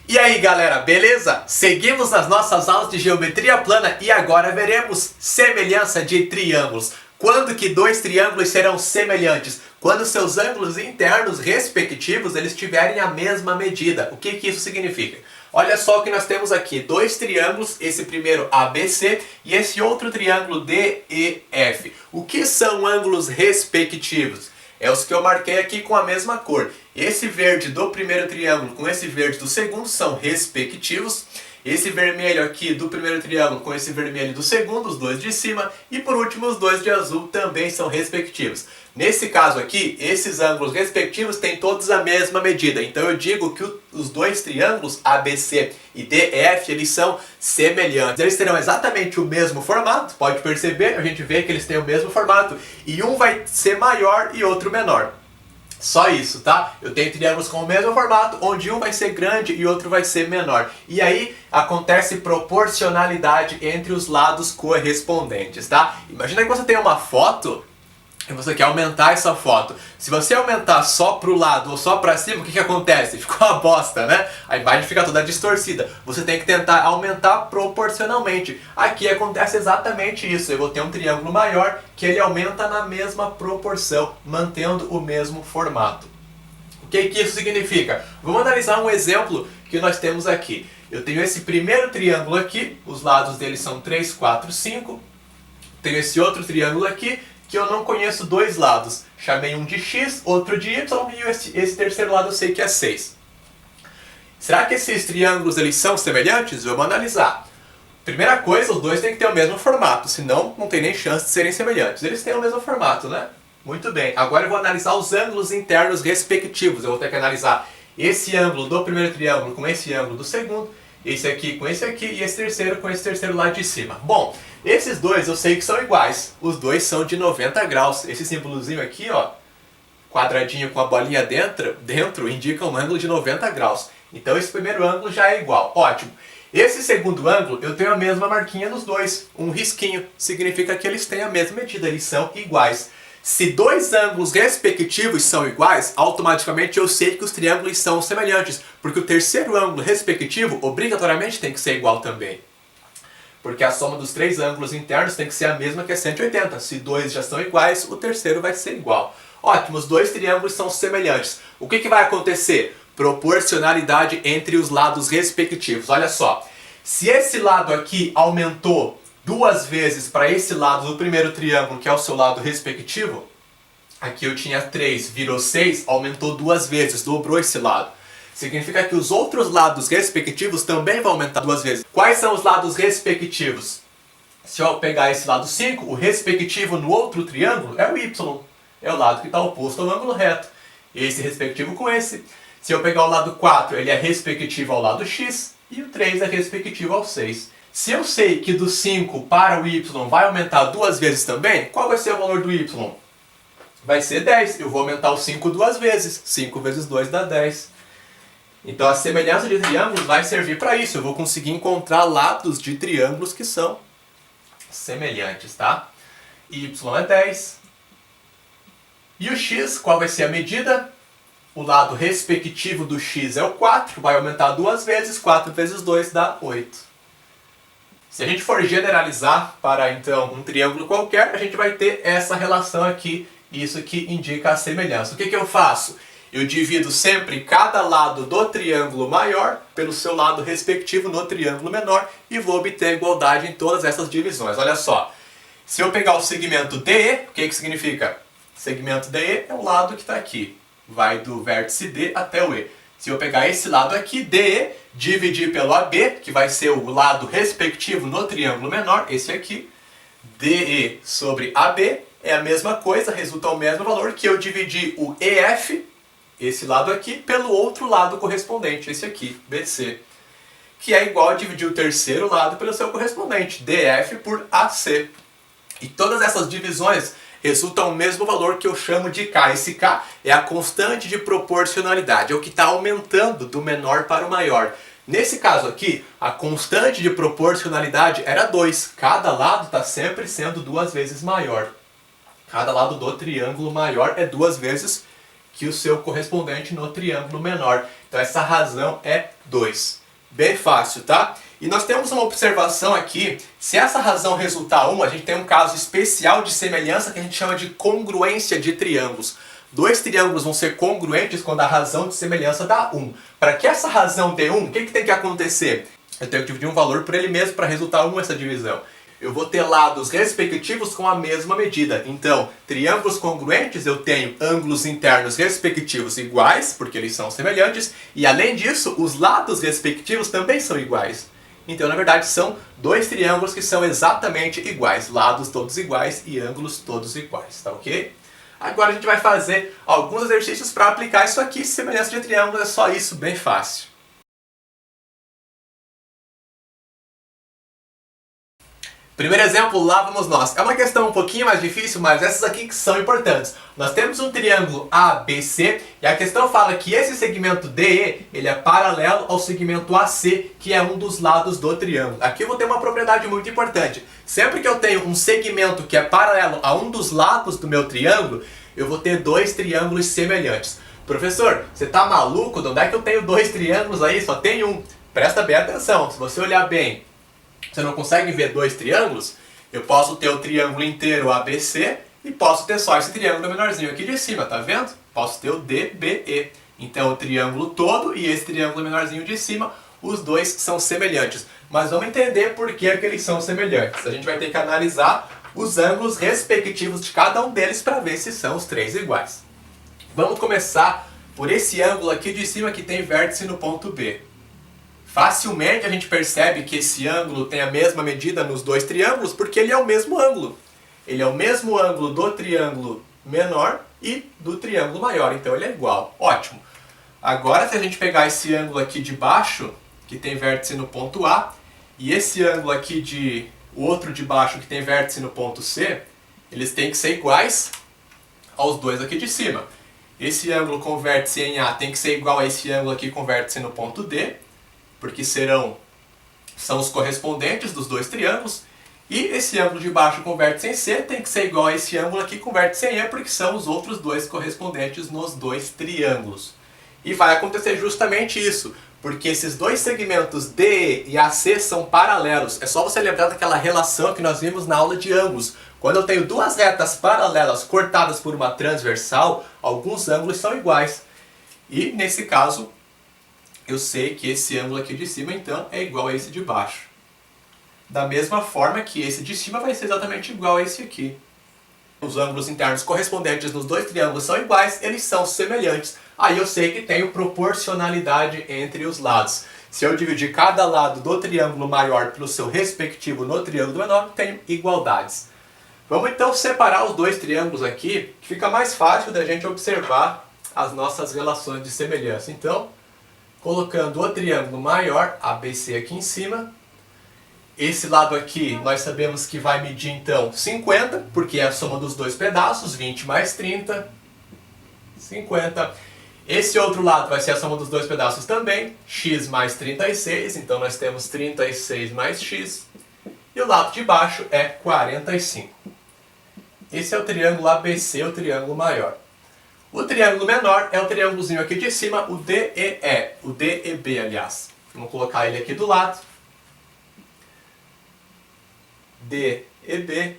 E aí galera, beleza? Seguimos nas nossas aulas de geometria plana e agora veremos semelhança de triângulos. Quando que dois triângulos serão semelhantes? Quando seus ângulos internos respectivos eles tiverem a mesma medida. O que isso significa? Olha só o que nós temos aqui, dois triângulos, esse primeiro ABC e esse outro triângulo DEF. O que são ângulos respectivos? É os que eu marquei aqui com a mesma cor. Esse verde do primeiro triângulo com esse verde do segundo são respectivos. Esse vermelho aqui do primeiro triângulo com esse vermelho do segundo, os dois de cima. E por último, os dois de azul também são respectivos. Nesse caso aqui, esses ângulos respectivos têm todos a mesma medida. Então eu digo que os dois triângulos ABC e DF, eles são semelhantes. Eles terão exatamente o mesmo formato. Pode perceber, a gente vê que eles têm o mesmo formato. E um vai ser maior e outro menor. Só isso, tá? Eu tenho triângulos com o mesmo formato, onde um vai ser grande e outro vai ser menor. E aí acontece proporcionalidade entre os lados correspondentes, tá? Imagina que você tem uma foto e você quer aumentar essa foto. Se você aumentar só pro lado ou só pra cima, o que acontece? Ficou uma bosta, né? A imagem fica toda distorcida. Você tem que tentar aumentar proporcionalmente. Aqui acontece exatamente isso. Eu vou ter um triângulo maior que ele aumenta na mesma proporção, mantendo o mesmo formato. O que isso significa? Vamos analisar um exemplo que nós temos aqui. Eu tenho esse primeiro triângulo aqui, os lados dele são 3, 4, 5. Tenho esse outro triângulo aqui, que eu não conheço dois lados. Chamei um de x, outro de y, e esse terceiro lado eu sei que é 6. Será que esses triângulos eles são semelhantes? Vamos analisar. Primeira coisa, os dois têm que ter o mesmo formato, senão não tem nem chance de serem semelhantes. Eles têm o mesmo formato, né? Muito bem. Agora eu vou analisar os ângulos internos respectivos. Eu vou ter que analisar esse ângulo do primeiro triângulo com esse ângulo do segundo, esse aqui com esse aqui e esse terceiro com esse terceiro lá de cima. Bom, esses dois eu sei que são iguais. Os dois são de 90 graus. Esse símbolozinho aqui, ó, quadradinho com a bolinha dentro indica um ângulo de 90 graus. Então esse primeiro ângulo já é igual. Ótimo. Esse segundo ângulo eu tenho a mesma marquinha nos dois. Um risquinho. Significa que eles têm a mesma medida. Eles são iguais. Se dois ângulos respectivos são iguais, automaticamente eu sei que os triângulos são semelhantes, porque o terceiro ângulo respectivo obrigatoriamente tem que ser igual também. Porque a soma dos três ângulos internos tem que ser a mesma que é 180. Se dois já são iguais, o terceiro vai ser igual. Ótimo, os dois triângulos são semelhantes. O que vai acontecer? Proporcionalidade entre os lados respectivos. Olha só, se esse lado aqui aumentou duas vezes para esse lado do primeiro triângulo, que é o seu lado respectivo, aqui eu tinha 3, virou 6, aumentou duas vezes, dobrou esse lado. Significa que os outros lados respectivos também vão aumentar duas vezes. Quais são os lados respectivos? Se eu pegar esse lado 5, o respectivo no outro triângulo é o y. É o lado que está oposto ao ângulo reto. Esse respectivo com esse. Se eu pegar o lado 4, ele é respectivo ao lado x. E o 3 é respectivo ao 6. Se eu sei que do 5 para o y vai aumentar duas vezes também, qual vai ser o valor do y? Vai ser 10. Eu vou aumentar o 5 duas vezes. 5 vezes 2 dá 10. Então a semelhança de triângulos vai servir para isso. Eu vou conseguir encontrar lados de triângulos que são semelhantes, tá? Y é 10. E o x, qual vai ser a medida? O lado respectivo do x é o 4. Vai aumentar duas vezes. 4 vezes 2 dá 8. Se a gente for generalizar para então um triângulo qualquer, a gente vai ter essa relação aqui. Isso que indica a semelhança. O que eu faço? Eu divido sempre cada lado do triângulo maior pelo seu lado respectivo no triângulo menor e vou obter a igualdade em todas essas divisões. Olha só, se eu pegar o segmento DE, o que significa? Segmento DE é o lado que está aqui. Vai do vértice D até o E. Se eu pegar esse lado aqui, DE, dividir pelo AB, que vai ser o lado respectivo no triângulo menor, esse aqui, DE sobre AB, é a mesma coisa, resulta o mesmo valor que eu dividir o EF, esse lado aqui, pelo outro lado correspondente, esse aqui, BC, que é igual a dividir o terceiro lado pelo seu correspondente, DF por AC. E todas essas divisões resultam o mesmo valor que eu chamo de K. Esse K é a constante de proporcionalidade, é o que está aumentando do menor para o maior. Nesse caso aqui, a constante de proporcionalidade era 2. Cada lado está sempre sendo duas vezes maior. Cada lado do triângulo maior é duas vezes que o seu correspondente no triângulo menor. Então essa razão é 2. Bem fácil, tá? E nós temos uma observação aqui, se essa razão resultar 1, a gente tem um caso especial de semelhança que a gente chama de congruência de triângulos. Dois triângulos vão ser congruentes quando a razão de semelhança dá 1. Para que essa razão dê 1, o que tem que acontecer? Eu tenho que dividir um valor por ele mesmo para resultar 1 essa divisão. Eu vou ter lados respectivos com a mesma medida. Então, triângulos congruentes, eu tenho ângulos internos respectivos iguais, porque eles são semelhantes, e além disso, os lados respectivos também são iguais. Então, na verdade, são dois triângulos que são exatamente iguais, lados todos iguais e ângulos todos iguais, tá ok? Agora a gente vai fazer alguns exercícios para aplicar isso aqui. Semelhança de triângulos é só isso, bem fácil. Primeiro exemplo, lá vamos nós. É uma questão um pouquinho mais difícil, mas essas aqui que são importantes. Nós temos um triângulo ABC e a questão fala que esse segmento DE ele é paralelo ao segmento AC, que é um dos lados do triângulo. Aqui eu vou ter uma propriedade muito importante. Sempre que eu tenho um segmento que é paralelo a um dos lados do meu triângulo, eu vou ter dois triângulos semelhantes. Professor, você tá maluco? De onde é que eu tenho dois triângulos aí? Só tem um. Presta bem atenção, se você olhar bem, você não consegue ver dois triângulos? Eu posso ter o triângulo inteiro ABC e posso ter só esse triângulo menorzinho aqui de cima, tá vendo? Posso ter o DBE. Então o triângulo todo e esse triângulo menorzinho de cima, os dois são semelhantes. Mas vamos entender por que eles são semelhantes. A gente vai ter que analisar os ângulos respectivos de cada um deles para ver se são os três iguais. Vamos começar por esse ângulo aqui de cima que tem vértice no ponto B. Facilmente a gente percebe que esse ângulo tem a mesma medida nos dois triângulos porque ele é o mesmo ângulo. Ele é o mesmo ângulo do triângulo menor e do triângulo maior, então ele é igual. Ótimo. Agora se a gente pegar esse ângulo aqui de baixo, que tem vértice no ponto A, e esse ângulo aqui o outro de baixo que tem vértice no ponto C, eles têm que ser iguais aos dois aqui de cima. Esse ângulo com vértice em A tem que ser igual a esse ângulo aqui com vértice no ponto D, porque são os correspondentes dos dois triângulos, e esse ângulo de baixo com vértice em C tem que ser igual a esse ângulo aqui com vértice em E, porque são os outros dois correspondentes nos dois triângulos. E vai acontecer justamente isso, porque esses dois segmentos DE e AC são paralelos. É só você lembrar daquela relação que nós vimos na aula de ângulos. Quando eu tenho duas retas paralelas cortadas por uma transversal, alguns ângulos são iguais. E nesse caso, eu sei que esse ângulo aqui de cima, então, é igual a esse de baixo. Da mesma forma que esse de cima vai ser exatamente igual a esse aqui. Os ângulos internos correspondentes nos dois triângulos são iguais, eles são semelhantes. Aí eu sei que tenho proporcionalidade entre os lados. Se eu dividir cada lado do triângulo maior pelo seu respectivo no triângulo menor, tenho igualdades. Vamos então separar os dois triângulos aqui, que fica mais fácil da gente observar as nossas relações de semelhança. Então, colocando o triângulo maior, ABC aqui em cima. Esse lado aqui nós sabemos que vai medir então 50, porque é a soma dos dois pedaços, 20 mais 30, 50. Esse outro lado vai ser a soma dos dois pedaços também, x mais 36, então nós temos 36 mais x. E o lado de baixo é 45. Esse é o triângulo ABC, o triângulo maior. O triângulo menor é o triângulozinho aqui de cima, o DEE, o DEB, aliás. Vamos colocar ele aqui do lado. DEB.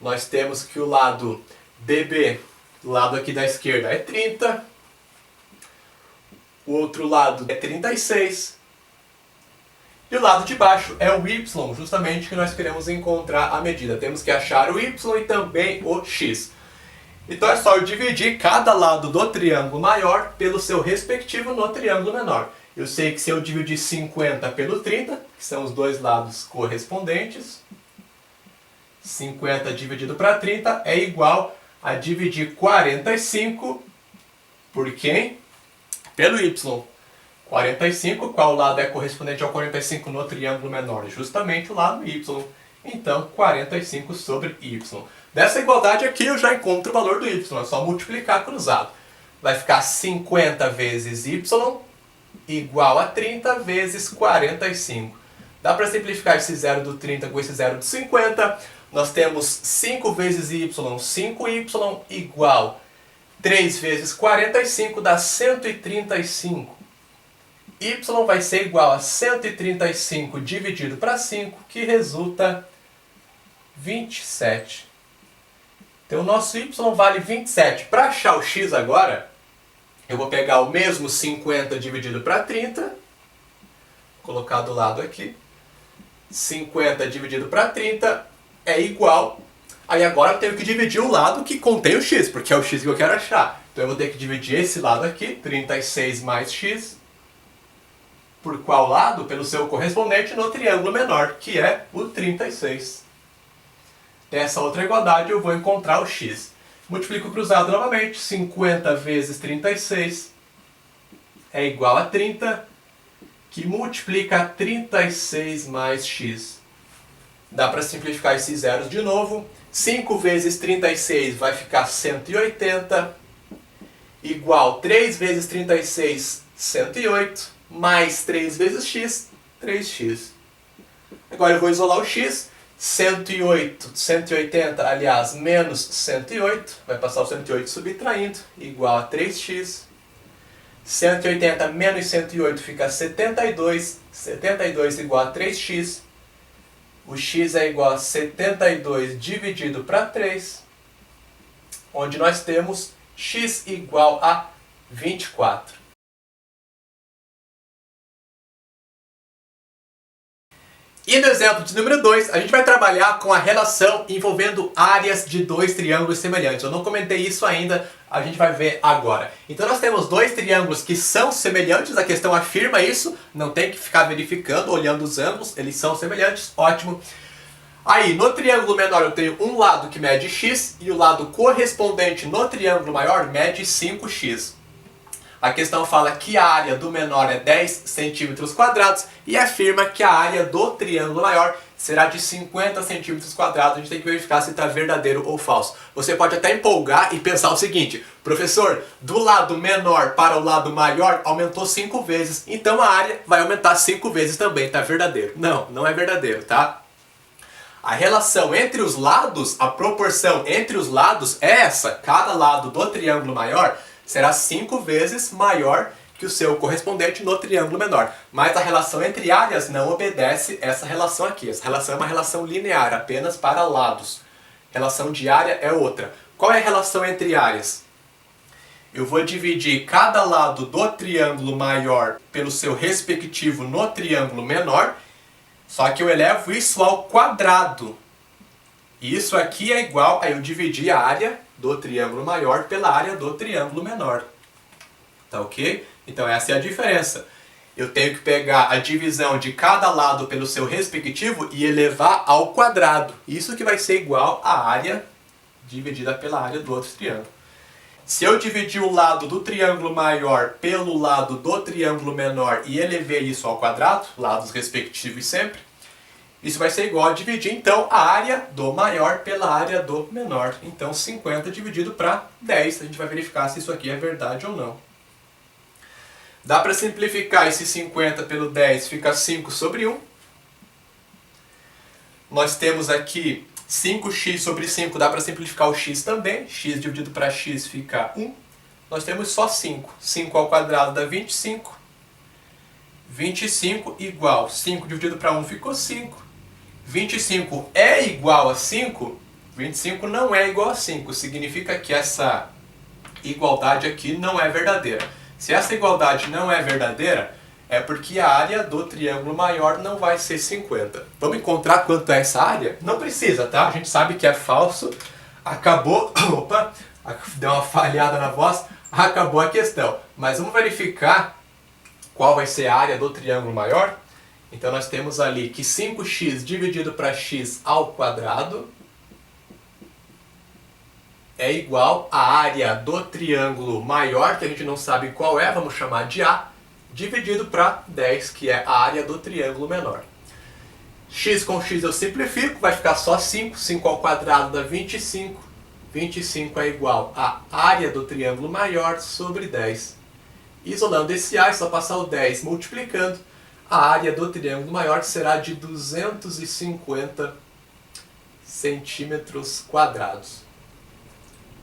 Nós temos que o lado DB, do lado aqui da esquerda, é 30. O outro lado é 36. E o lado de baixo é o Y, justamente que nós queremos encontrar a medida. Temos que achar o Y e também o X. Então é só eu dividir cada lado do triângulo maior pelo seu respectivo no triângulo menor. Eu sei que se eu dividir 50 pelo 30, que são os dois lados correspondentes, 50 dividido para 30 é igual a dividir 45 por quem? Pelo Y. 45, qual lado é correspondente ao 45 no triângulo menor? Justamente o lado Y. Então, 45 sobre Y. Dessa igualdade aqui eu já encontro o valor do Y, é só multiplicar cruzado. Vai ficar 50 vezes Y igual a 30 vezes 45. Dá para simplificar esse zero do 30 com esse zero do 50. nós temos 5 vezes y, 5y igual 3 vezes 45 dá 135. Y vai ser igual a 135 dividido para 5, que resulta 27. Então o nosso y vale 27. Para achar o x agora, eu vou pegar o mesmo 50 dividido para 30, colocar do lado aqui. 50 dividido para 30 é igual. Aí agora eu tenho que dividir o lado que contém o x, porque é o x que eu quero achar. Então eu vou ter que dividir esse lado aqui, 36 mais x, por qual lado? Pelo seu correspondente no triângulo menor, que é o 36. Dessa outra igualdade eu vou encontrar o x. Multiplico cruzado novamente, 50 vezes 36 é igual a 30, que multiplica 36 mais x. Dá para simplificar esses zeros de novo. 5 vezes 36 vai ficar 180, igual 3 vezes 36, 108, mais 3 vezes x, 3x. Agora eu vou isolar o x. 180, aliás, menos 108, vai passar o 108 subtraindo, igual a 3x. 180 menos 108 fica 72, 72 igual a 3x. O x é igual a 72 dividido para 3, onde nós temos x igual a 24. E no exemplo de número 2, a gente vai trabalhar com a relação envolvendo áreas de dois triângulos semelhantes. Eu não comentei isso ainda, a gente vai ver agora. Então nós temos dois triângulos que são semelhantes, a questão afirma isso, não tem que ficar verificando, olhando os ângulos, eles são semelhantes, ótimo. Aí, no triângulo menor eu tenho um lado que mede x e o lado correspondente no triângulo maior mede 5x. A questão fala que a área do menor é 10 centímetros quadrados e afirma que a área do triângulo maior será de 50 centímetros quadrados. A gente tem que verificar se está verdadeiro ou falso. Você pode até empolgar e pensar o seguinte: professor, do lado menor para o lado maior aumentou 5 vezes, então a área vai aumentar 5 vezes também, tá verdadeiro? Não, não é verdadeiro, tá? A relação entre os lados, a proporção entre os lados é essa. Cada lado do triângulo maior será 5 vezes maior que o seu correspondente no triângulo menor. Mas a relação entre áreas não obedece essa relação aqui. Essa relação é uma relação linear, apenas para lados. Relação de área é outra. Qual é a relação entre áreas? Eu vou dividir cada lado do triângulo maior pelo seu respectivo no triângulo menor, só que eu elevo isso ao quadrado. Isso aqui é igual a eu dividir a área do triângulo maior pela área do triângulo menor. Tá ok? Então essa é a diferença. Eu tenho que pegar a divisão de cada lado pelo seu respectivo e elevar ao quadrado. Isso que vai ser igual à área dividida pela área do outro triângulo. Se eu dividir o lado do triângulo maior pelo lado do triângulo menor e elevei isso ao quadrado, lados respectivos sempre, isso vai ser igual a dividir, então, a área do maior pela área do menor. Então, 50 dividido para 10. A gente vai verificar se isso aqui é verdade ou não. Dá para simplificar esse 50 pelo 10, fica 5 sobre 1. Nós temos aqui 5x sobre 5, dá para simplificar o x também. X dividido para x fica 1. Nós temos só 5. 5 ao quadrado dá 25. 25 igual 5 dividido para 1 ficou 5. 25 é igual a 5? 25 não é igual a 5. Significa que essa igualdade aqui não é verdadeira. Se essa igualdade não é verdadeira, é porque a área do triângulo maior não vai ser 50. Vamos encontrar quanto é essa área? Não precisa, tá? A gente sabe que é falso. Acabou... Opa! Deu uma falhada na voz. Acabou a questão. Mas vamos verificar qual vai ser a área do triângulo maior. Então nós temos ali que 5x dividido para x ao quadrado é igual à área do triângulo maior, que a gente não sabe qual é, vamos chamar de A, dividido para 10, que é a área do triângulo menor. X com x eu simplifico, vai ficar só 5. 5 ao quadrado dá 25. 25 é igual à área do triângulo maior sobre 10. Isolando esse A, é só passar o 10 multiplicando. A área do triângulo maior será de 250 centímetros quadrados.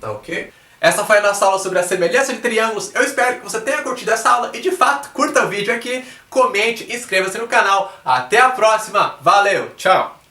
Tá ok? Essa foi a nossa aula sobre a semelhança de triângulos. Eu espero que você tenha curtido essa aula e, de fato, curta o vídeo aqui, comente, inscreva-se no canal. Até a próxima. Valeu, tchau!